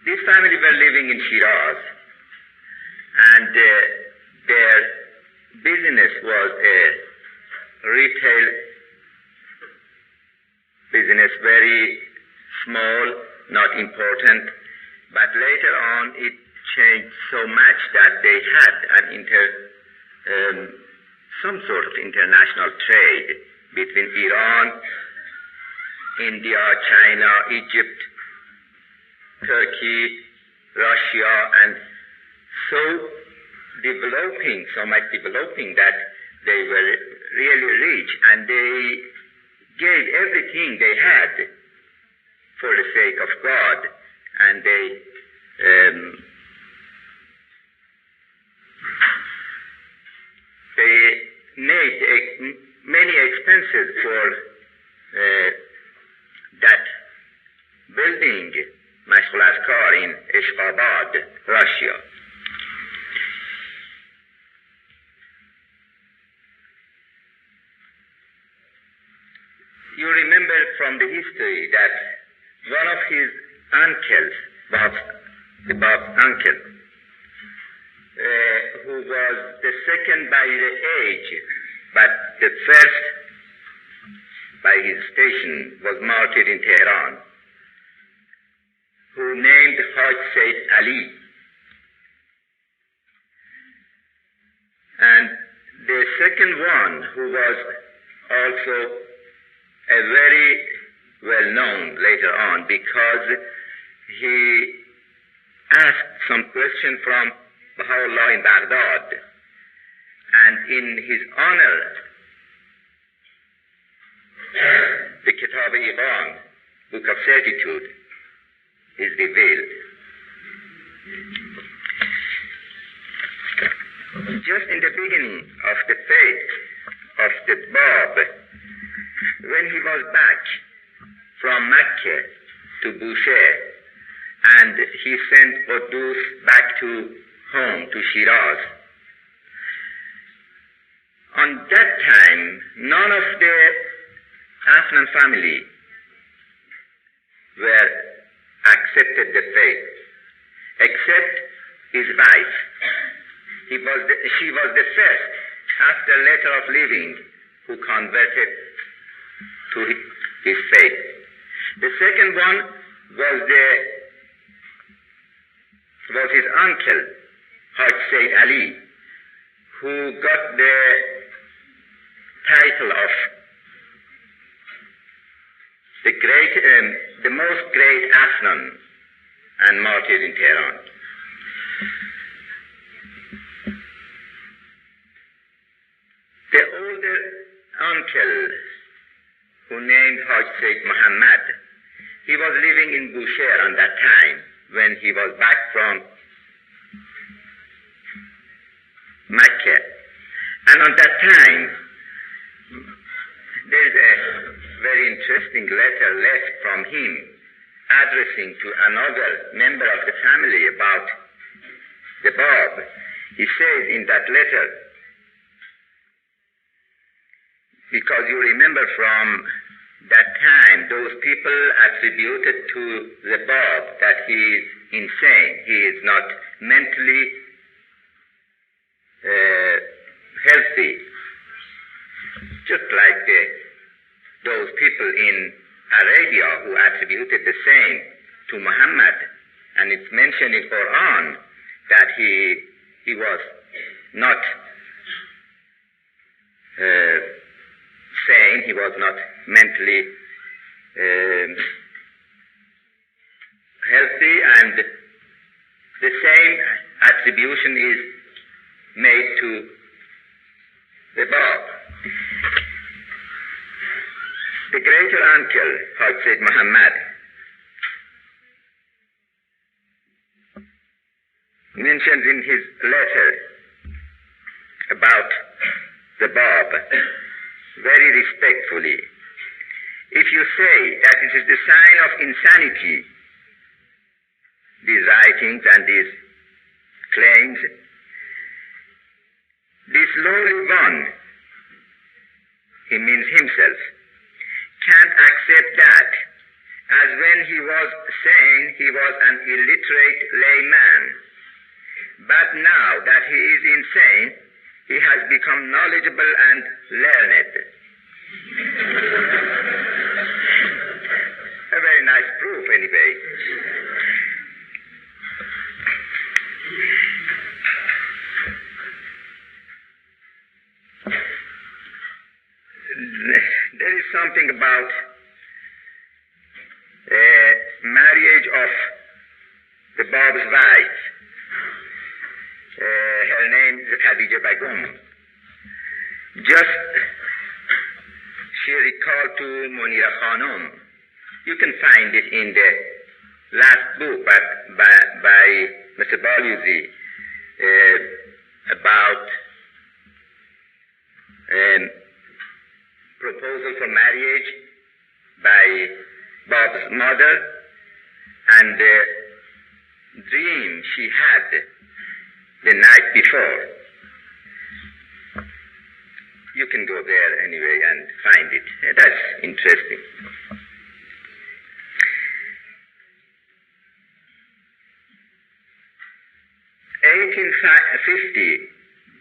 This family were living in Shiraz, and their business was a retail business, very small, not important, but later on it changed so much that they had some sort of international trade between Iran, India, China, Egypt, Turkey, Russia, and so much developing that they were really rich, and they gave everything they had for the sake of God, and they made many expenses for that building, Mashghul Askar, in Ashgabad, Russia. You remember from the history that one of his uncles, Bab's uncle, who was the second by the age, but the first by his station, was martyred in Tehran, who named Haj Sayyid Ali. And the second one, who was also a very well-known later on, because he asked some question from Baha'u'llah in Baghdad, and in his honor, the Kitab-e-Iqan, Book of Certitude, is revealed. Just in the beginning of the faith of the Bab, when he was back from Mecca to Bushehr, and he sent Qudus back to home, to Shiraz. On that time, none of the Afnan family were accepted the faith, except his wife. She was the first, after letter of leaving, who converted to his faith. The second one was his uncle, Haj Sayyid Ali, who got the title of the most great Afnan, and martyred in Tehran. The older uncle, who named Haj Sayyid Muhammad, he was living in Bushehr on that time when he was back from Mecca. And on that time, there is a very interesting letter left from him addressing to another member of the family about the Bab. He says in that letter, because you remember from that time, those people attributed to the Bab that he is insane, he is not mentally healthy, just like those people in Arabia who attributed the same to Muhammad, and it's mentioned in Quran that he was not sane, he was not mentally healthy, and the same attribution is made to the Bab. The greater uncle, Haj Sayyid Muhammad, mentions in his letter about the Bab very respectfully, if you say that it is the sign of insanity, these writings and these claims, this lowly one, he means himself, can't accept that as when he was sane, he was an illiterate layman. But now that he is insane, he has become knowledgeable and learned. A very nice proof, anyway. There is something about marriage of the Bab's wife. Her name is Khadija Begum. Just she recalled to Munira Khanum. You can find it in the last book by Mr. Balyuzi about proposal for marriage by Bob's mother and the dream she had the night before. You can go there anyway and find it. That's interesting.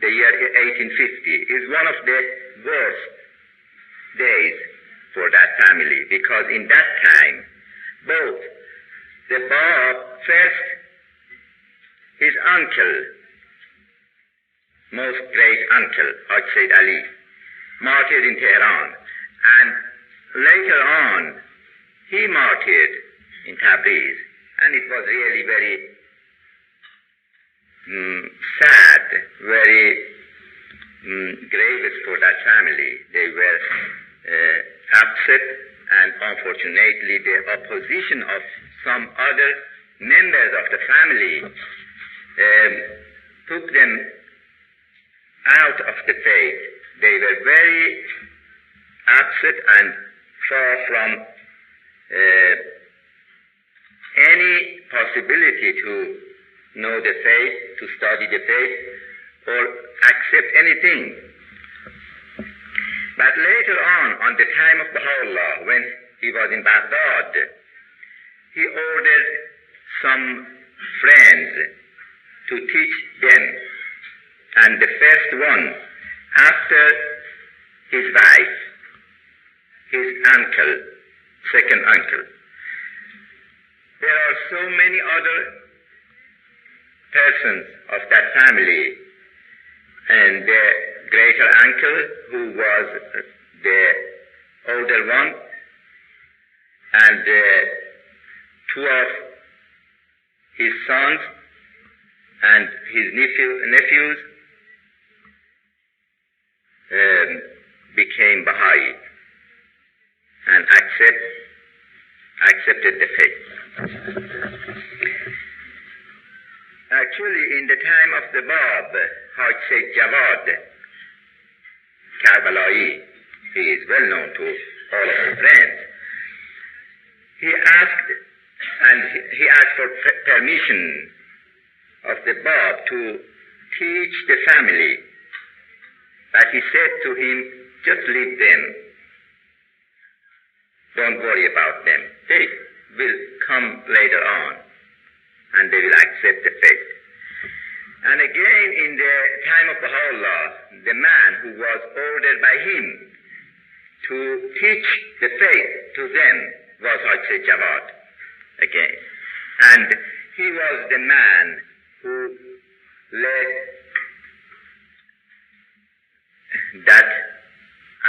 The year 1850 is one of the worst days for that family, because in that time both the Bab, first his uncle, most great uncle, Haj Sayyid Ali, martyred in Tehran, and later on he martyred in Tabriz, and it was really very sad, very grievous for that family. They were upset, and unfortunately the opposition of some other members of the family took them out of the faith. They were very upset and far from any possibility to know the faith, to study the faith, or accept anything. But later on the time of Baha'u'llah, when he was in Baghdad, he ordered some friends to teach them. And the first one, after his wife, his uncle, second uncle. There are so many other persons of that family, and the greater uncle, who was the older one, and two of his sons and his nephews became Bahá'í and accepted the faith. Actually, in the time of the Bab, Haj Sayyid Jawad, Karbala'i, he is well known to all of his friends. He asked for permission of the Bab to teach the family, but he said to him, just leave them. Don't worry about them. They will come later on, and they will accept the faith. And again, in the time of Baha'u'llah, the man who was ordered by him to teach the faith to them was Haj Sayyid Jawad again. And he was the man who led that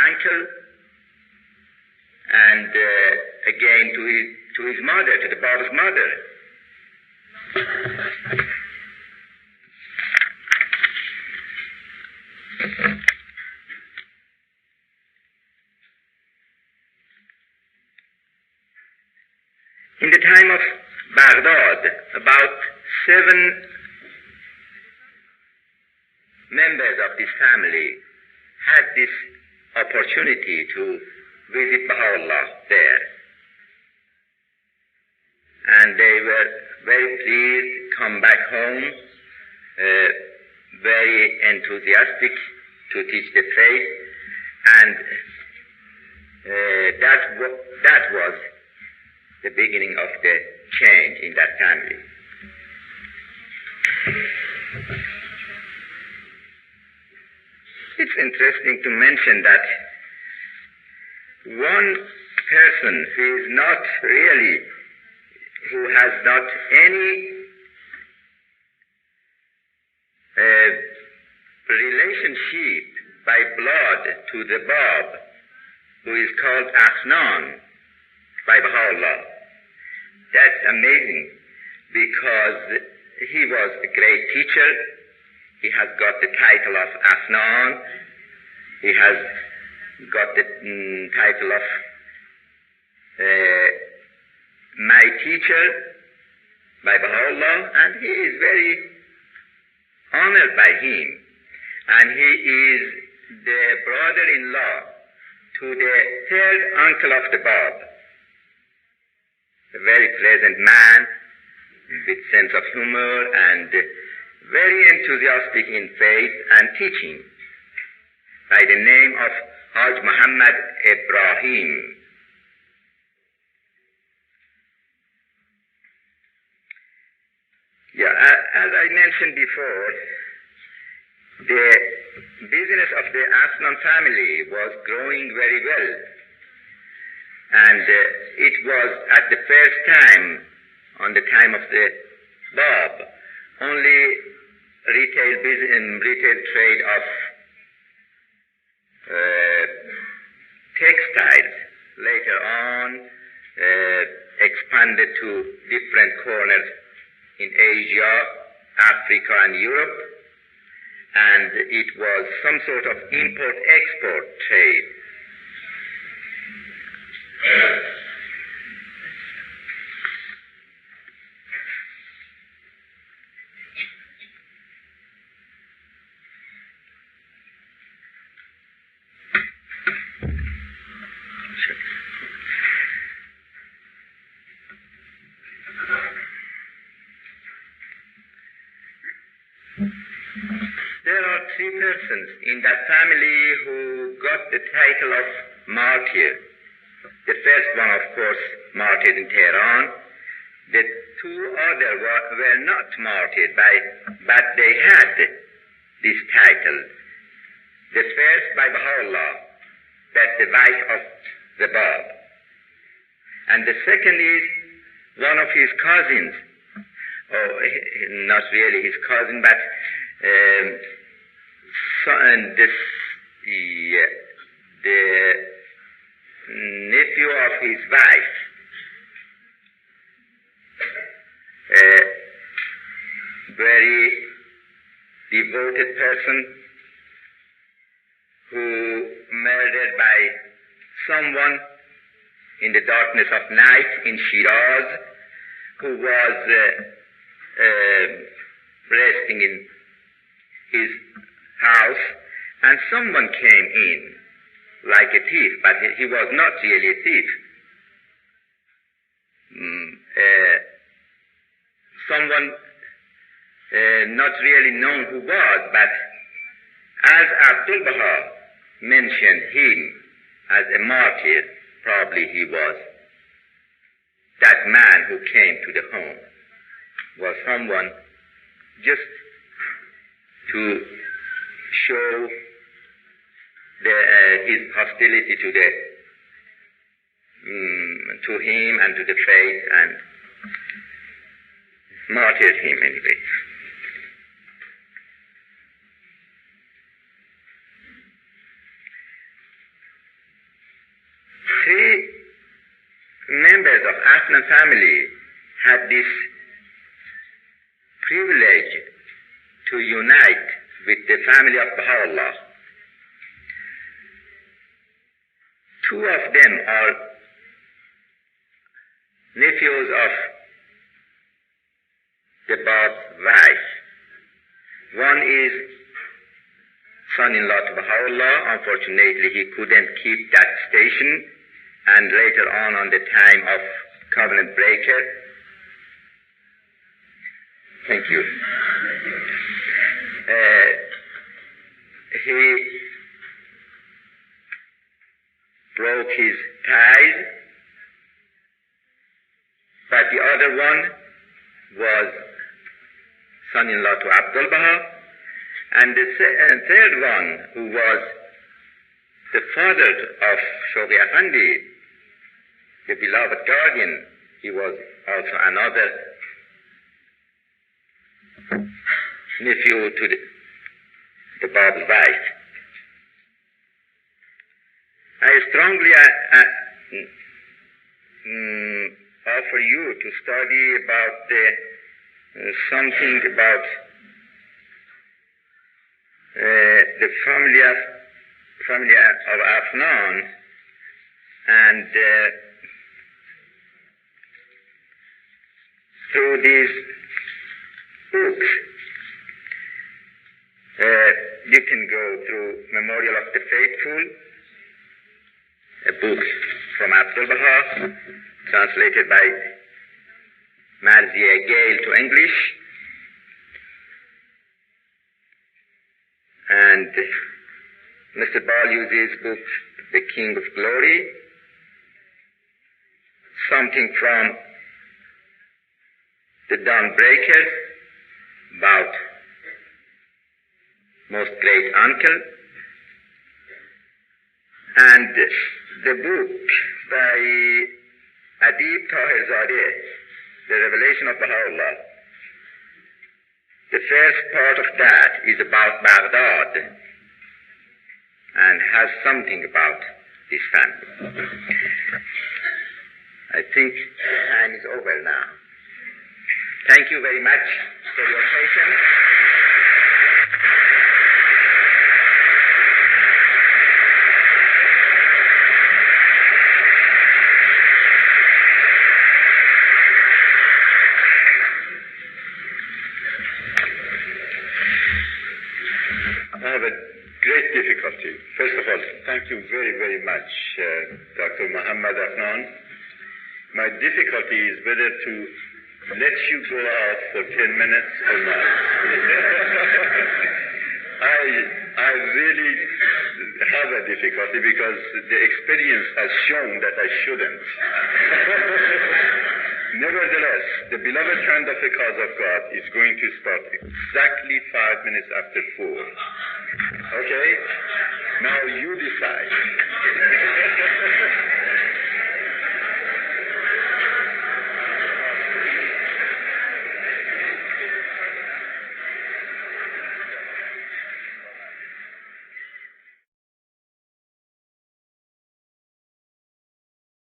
uncle and again to his mother, to the Bab's mother. In the time of Baghdad, about 7 members of this family had this opportunity to visit Baha'u'llah there. And they were very pleased, come back home, very enthusiastic to teach the faith, and that was the beginning of the change in that family. It's interesting to mention that one person who has not any relationship by blood to the Bab, who is called Afnan by Baha'u'llah. That's amazing, because he was a great teacher. He has got the title of Afnan. He has got the title of my teacher by Baha'u'llah, and he is very honored by him. And he is the brother-in-law to the third uncle of the Bab, a very pleasant man with sense of humor and very enthusiastic in faith and teaching, by the name of Haj Muhammad Ibrahim. As I mentioned before, the business of the Afnan family was growing very well, and it was at the first time, on the time of the Bab, only retail trade of textiles. Later on, expanded to different corners in Asia, Africa, and Europe, and it was some sort of import-export trade. There are three persons in that family who got the title of martyr. The first one, of course, martyred in Tehran. The two others were not martyred, but they had this title. The first by Baha'u'llah, that's the wife of the Bab. And the second is one of his cousins. Not really his cousin, but the nephew of his wife. A very devoted person who murdered by someone in the darkness of night in Shiraz, who was resting in his house, and someone came in like a thief, but he was not really a thief. Someone not really known who was, but as Abdul Baha mentioned him as a martyr, probably he was. That man who came to the home was someone just to show his hostility to him and to the faith, and martyred him anyway. Three members of Afnan family had this privilege to unite with the family of Baha'u'llah. Two of them are nephews of the Bab's wife. One is son-in-law to Baha'u'llah. Unfortunately, he couldn't keep that station, and later on the time of covenant breaker. Thank you. He broke his ties other one was son-in-law to Abdul Baha, and the third one, who was the father of Shoghi Effendi, the beloved guardian, he was also another nephew to the Bab's wife. I strongly offer you to study about something about the family of Afnan, and through these books you can go through Memorial of the Faithful, a book from Abdul Baha, translated by Marzieh Gale to English, and Mr. Balyuzi's book, The King of Glory, something from the Dawnbreakers about Most Great Uncle, and the book by Adib Tahirzadeh, The Revelation of Baha'u'llah. The first part of that is about Baghdad and has something about this family. I think time is over now. Thank you very much for your patience. I have a great difficulty. First of all, thank you very, very much, Dr. Muhammad Afnan. My difficulty is whether to let you go out for 10 minutes or not. I really have a difficulty because the experience has shown that I shouldn't. Nevertheless, the beloved friend of the cause of God is going to start exactly 5 minutes after 4. Okay? Now you decide.